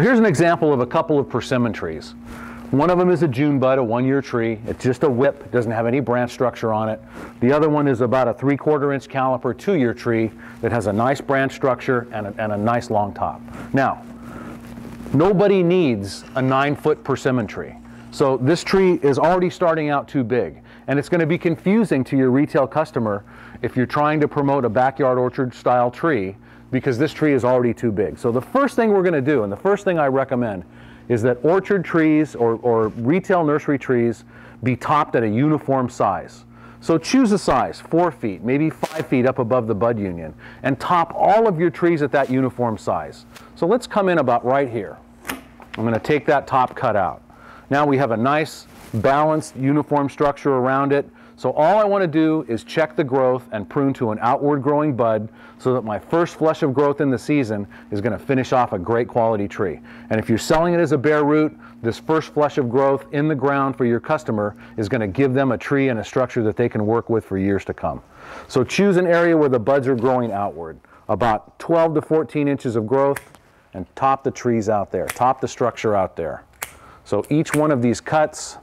here's an example of a couple of persimmon trees. One of them is a June bud, a 1-year tree. It's just a whip, it doesn't have any branch structure on it. The other one is about a 3/4 inch caliper 2-year tree that has a nice branch structure and a nice long top. Now, nobody needs a 9-foot persimmon tree. So this tree is already starting out too big, and it's going to be confusing to your retail customer if you're trying to promote a backyard orchard style tree, because this tree is already too big. So the first thing we're going to do, and the first thing I recommend, is that orchard trees or retail nursery trees be topped at a uniform size. So choose a size, 4 feet, maybe 5 feet up above the bud union, and top all of your trees at that uniform size. So let's come in about right here. I'm going to take that top cut out. Now we have a nice balanced uniform structure around it. So all I want to do is check the growth and prune to an outward growing bud so that my first flush of growth in the season is going to finish off a great quality tree. And if you're selling it as a bare root, this first flush of growth in the ground for your customer is going to give them a tree and a structure that they can work with for years to come. So choose an area where the buds are growing outward, about 12 to 14 inches of growth, and top the trees out there, top the structure out there. So each one of these cuts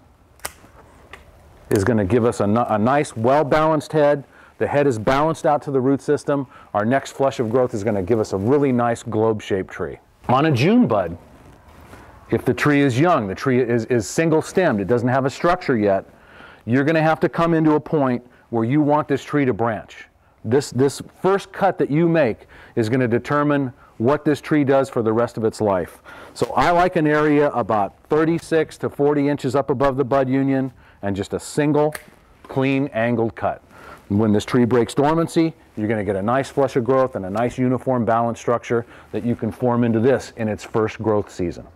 is going to give us a nice, well-balanced head. The head is balanced out to the root system. Our next flush of growth is going to give us a really nice globe-shaped tree. On a June bud, if the tree is young, the tree is single-stemmed, it doesn't have a structure yet, you're going to have to come into a point where you want this tree to branch. This first cut that you make is going to determine what this tree does for the rest of its life. So I like an area about 36 to 40 inches up above the bud union, and just a single, clean, angled cut. When this tree breaks dormancy, you're going to get a nice flush of growth and a nice uniform balanced structure that you can form into this in its first growth season.